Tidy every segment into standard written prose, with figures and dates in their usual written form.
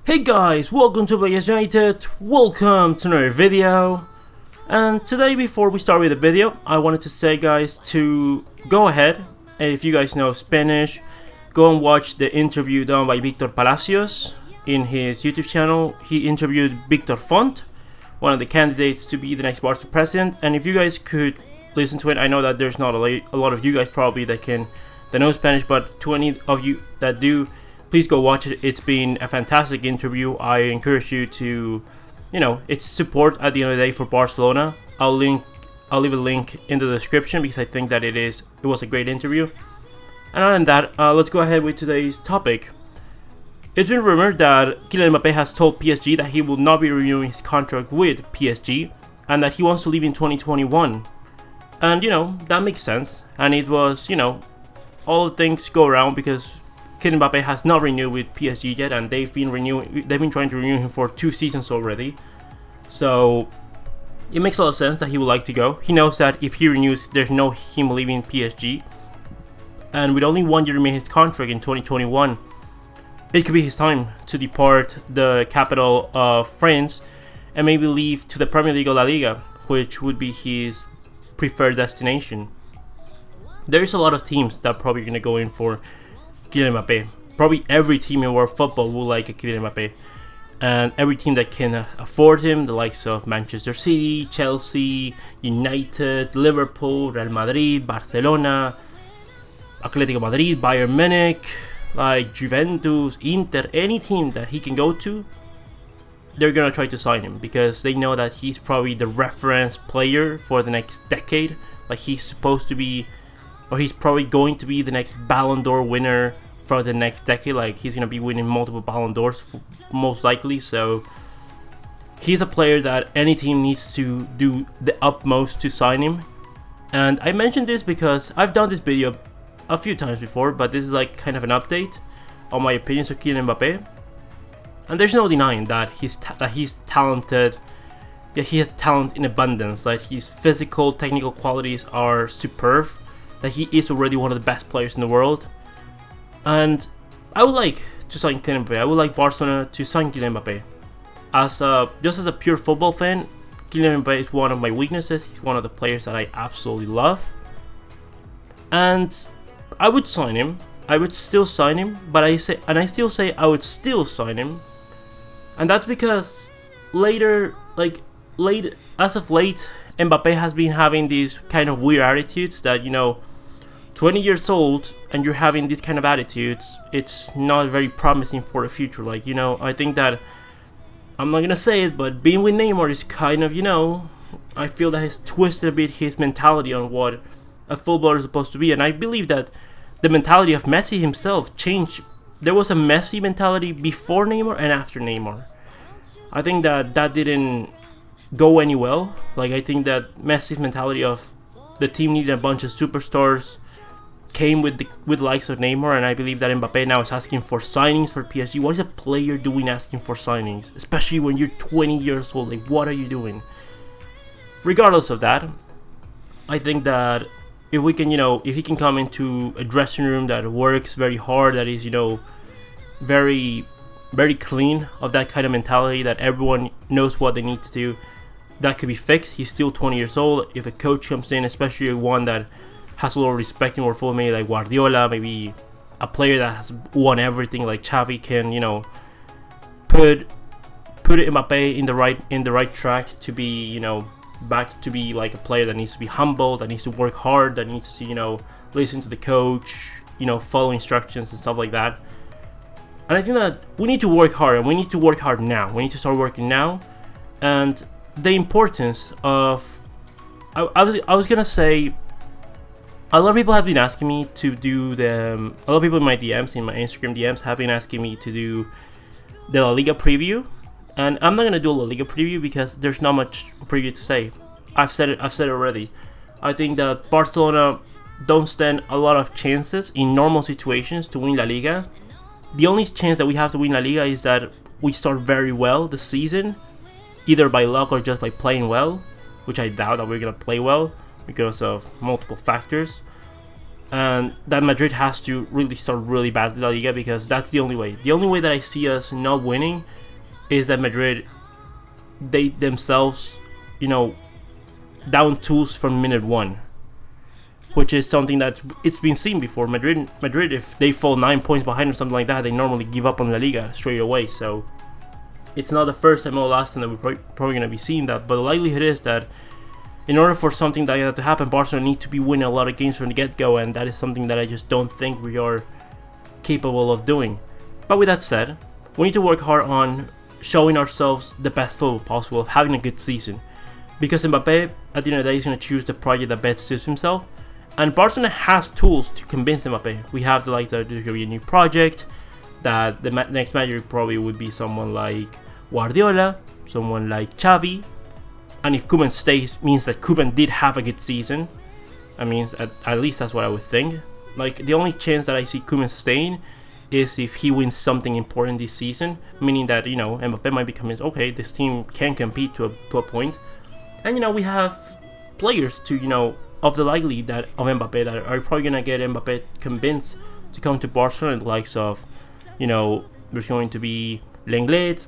Hey guys, welcome to Players United, welcome to another video. And today, before we start with the video, I wanted to say guys to go ahead, and if you guys know Spanish, go and watch the interview done by Victor Palacios in his YouTube channel. He interviewed Victor Font, one of the candidates to be the next Barca president, and if you guys could listen to it, I know that there's not a lot of you guys probably that know Spanish, but to any of you that do, please go watch it. It's been a fantastic interview. I encourage you to, it's support at the end of the day for Barcelona. I'll leave a link in the description because I think that it was a great interview. And other than that, let's go ahead with today's topic. It's been rumored that Kylian Mbappe has told PSG that he will not be renewing his contract with PSG and that he wants to leave in 2021. And that makes sense. And it was, all things go around because Kylian Mbappe has not renewed with PSG yet, and they've been trying to renew him for 2 seasons already. So it makes a lot of sense that he would like to go. He knows that if he renews, there's no him leaving PSG. And with only 1 year remaining his contract in 2021, it could be his time to depart the capital of France and maybe leave to the Premier League or La Liga, which would be his preferred destination. There's a lot of teams that are probably going to go in for Kylian Mbappe. Probably every team in world football will like a Kylian Mbappe, and every team that can afford him, the likes of Manchester City, Chelsea, United, Liverpool, Real Madrid, Barcelona, Atletico Madrid, Bayern Munich, like Juventus, Inter, any team that he can go to, they're gonna try to sign him because they know that he's probably the reference player for the next decade. Like he's probably going to be the next Ballon d'Or winner for the next decade. Like he's going to be winning multiple Ballon d'Ors most likely. So he's a player that any team needs to do the utmost to sign him. And I mentioned this because I've done this video a few times before, but this is like kind of an update on my opinions of Kylian Mbappe. And there's no denying that he's talented. Yeah, he has talent in abundance. Like his physical, technical qualities are superb. That he is already one of the best players in the world. And I would like to sign Kylian Mbappe. I would like Barcelona to sign Kylian Mbappe. Just as a pure football fan, Kylian Mbappe is one of my weaknesses. He's one of the players that I absolutely love. And I would sign him. I would still sign him. But I still say I would still sign him. And that's because as of late, Mbappe has been having these kind of weird attitudes that, 20 years old and you're having these kind of attitudes, it's not very promising for the future. Like, I think that, I'm not gonna say it, but being with Neymar is kind of, I feel that has twisted a bit his mentality on what a footballer is supposed to be. And I believe that the mentality of Messi himself changed. There was a Messi mentality before Neymar and after Neymar. I think that didn't go any well. Like I think that Messi's mentality of the team needed a bunch of superstars came with likes of Neymar, and I believe that Mbappe now is asking for signings for PSG. What is a player doing asking for signings, especially when you're 20 years old? Like, what are you doing? Regardless of that, I think that if he can come into a dressing room that works very hard, that is, very, very clean of that kind of mentality, that everyone knows what they need to do, that could be fixed. He's still 20 years old. If a coach comes in, especially one that has a lot of respect in world football, maybe like Guardiola, maybe a player that has won everything like Xavi, can put Mbappe in the right track to be back to be like a player that needs to be humble, that needs to work hard, that needs to listen to the coach, follow instructions and stuff like that. And I think that we need to work hard, and we need to work hard now. We need to start working now. And the importance of, I was gonna say, a lot of people have been asking me to do a lot of people in my DMs, in my Instagram DMs, have been asking me to do the La Liga preview, and I'm not gonna do a La Liga preview because there's not much preview to say. I've said it already. I think that Barcelona don't stand a lot of chances in normal situations to win La Liga. The only chance that we have to win La Liga is that we start very well the season, either by luck or just by playing well, which I doubt that we're gonna play well because of multiple factors. and that Madrid has to really start really badly La Liga, because that's the only way. The only way that I see us not winning is that Madrid, they themselves, down tools from minute one, which is something it's been seen before. Madrid, if they fall 9 points behind or something like that, they normally give up on La Liga straight away. So it's not the first time or last time that we're probably going to be seeing that. But the likelihood is that in order for something like that to happen, Barcelona need to be winning a lot of games from the get-go, and that is something that I just don't think we are capable of doing. But with that said, we need to work hard on showing ourselves the best football possible, of having a good season. Because Mbappe, at the end of the day, is going to choose the project that best suits himself. And Barcelona has tools to convince Mbappe. We have the likes that there's going to be a new project, that the next manager probably would be someone like Guardiola, someone like Xavi. And if Koeman stays, means that Koeman did have a good season. I mean, at least that's what I would think. Like, the only chance that I see Koeman staying is if he wins something important this season. Meaning that, Mbappe might be convinced, okay, this team can compete to a point. And, we have players to, of the likely that of Mbappe that are probably going to get Mbappe convinced to come to Barcelona. The likes of, there's going to be Lenglet,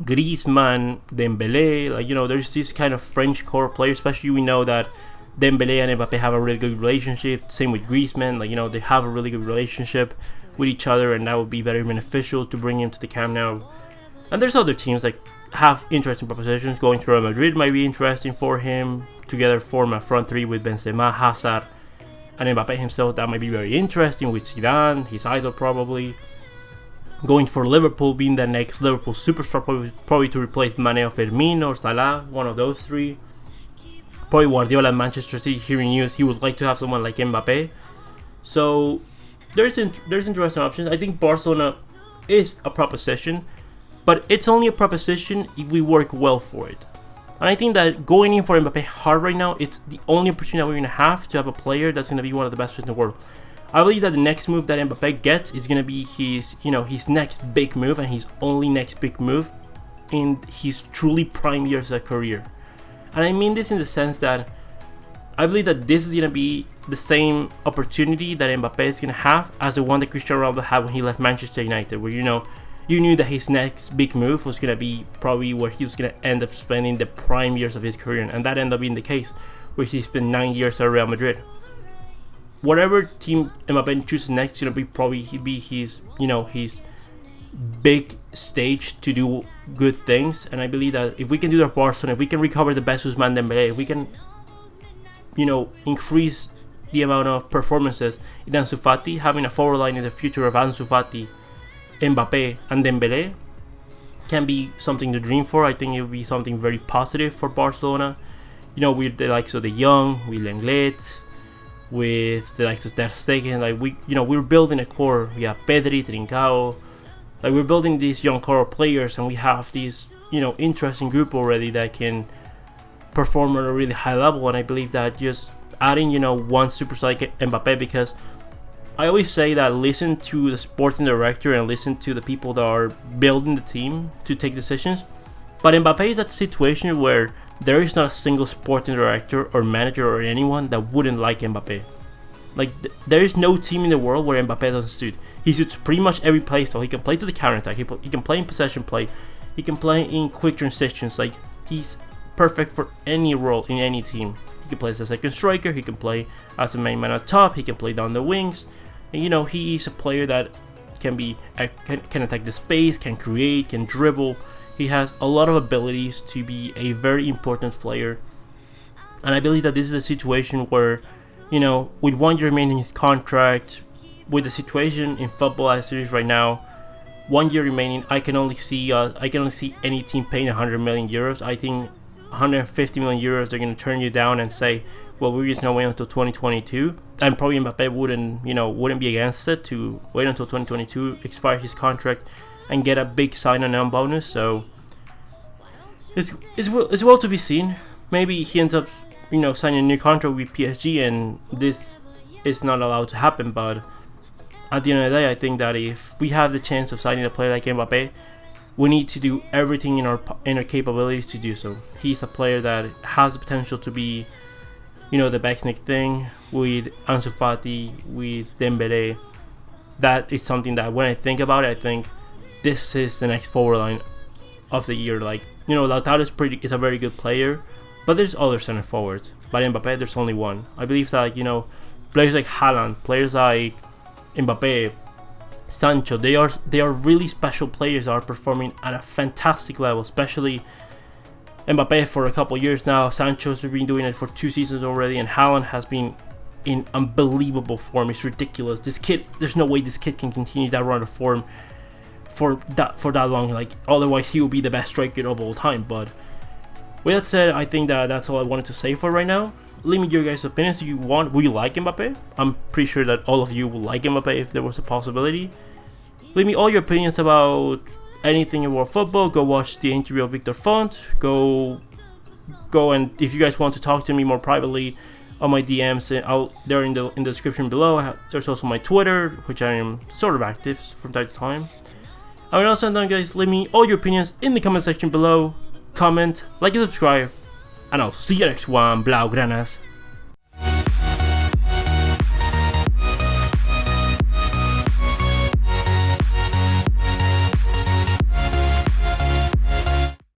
Griezmann, Dembele, there's this kind of French core players. Especially we know that Dembele and Mbappe have a really good relationship. Same with Griezmann, they have a really good relationship with each other, and that would be very beneficial to bring him to the Camp Nou. And there's other teams that have interesting propositions. Going to Real Madrid might be interesting for him. Together form a front three with Benzema, Hazard, and Mbappe himself. That might be very interesting with Zidane, his idol probably. Going for Liverpool, being the next Liverpool superstar, probably to replace Mane or Firmino or Salah, one of those three. Probably Guardiola at Manchester City, hearing news he would like to have someone like Mbappe. So there's interesting options. I think Barcelona is a proposition, but it's only a proposition if we work well for it. And I think that going in for Mbappe hard right now, it's the only opportunity that we're going to have a player that's going to be one of the best players in the world. I believe that the next move that Mbappe gets is going to be his next big move, and his only next big move in his truly prime years of career. And I mean this in the sense that I believe that this is going to be the same opportunity that Mbappe is going to have as the one that Cristiano Ronaldo had when he left Manchester United, where you knew that his next big move was going to be probably where he was going to end up spending the prime years of his career, and that ended up being the case, where he spent 9 years at Real Madrid. Whatever team Mbappe chooses next is going to be probably his big stage to do good things. And I believe that if we can do that, Barcelona, if we can recover the best Ousmane Dembele, if we can, increase the amount of performances in Ansu Fati, having a forward line in the future of Ansu Fati, Mbappe, and Dembele can be something to dream for. I think it would be something very positive for Barcelona. With the likes of the young, with Lenglet, with the likes of Ter Stegen, we're building a core. We have Pedri, Trincao, we're building these young core players, and we have this interesting group already that can perform at a really high level. And I believe that just adding one superstar like Mbappe, because I always say that listen to the sporting director and listen to the people that are building the team to take decisions. But Mbappe is that situation where there is not a single sporting director or manager or anyone that wouldn't like Mbappe. There is no team in the world where Mbappe doesn't suit. He suits pretty much every play style. He can play to the counter attack. He can play in possession play. He can play in quick transitions. He's perfect for any role in any team. He can play as a second striker. He can play as a main man up top. He can play down the wings. And he is a player that can attack the space, can create, can dribble. He has a lot of abilities to be a very important player. And I believe that this is a situation where, with 1 year remaining in his contract, with the situation in football as it is right now, 1 year remaining, I can only see any team paying 100 million euros. I think 150 million euros they're going to turn you down and say, well, we're just going to wait until 2022. And probably Mbappe wouldn't be against it to wait until 2022, expire his contract, and get a big sign-on bonus. So it's well to be seen. Maybe he ends up signing a new contract with PSG, and this is not allowed to happen. But at the end of the day, I think that if we have the chance of signing a player like Mbappe, we need to do everything in our capabilities to do so. He's a player that has the potential to be you know, the Baxnick thing with Ansu Fati, with Dembele. That is something that when I think about it, I think this is the next forward line of the year. Like, you know, Lautaro is a very good player, but there's other center forwards. But Mbappe, there's only one. I believe that, you know, players like Haaland, players like Mbappe, Sancho, they are really special players that are performing at a fantastic level, especially Mbappe for a couple years now. Sancho's been doing it for 2 seasons already, and Haaland has been in unbelievable form. It's ridiculous. This kid, there's no way this kid can continue that run of form for that long. Like, otherwise he will be the best striker of all time. But with that said, I think that's all I wanted to say for right now. Leave me your guys' opinions. Will you like Mbappe? I'm pretty sure that all of you will like Mbappe if there was a possibility. Leave me all your opinions about anything in world football. Go watch the interview of Victor Font. Go and if you guys want to talk to me more privately on my DMs, they're in the description below. There's also my Twitter, which I am sort of active from time to time. And when else I'm done, guys, leave me all your opinions in the comment section below. Comment, like, and subscribe. And I'll see you next one, Blaugranas.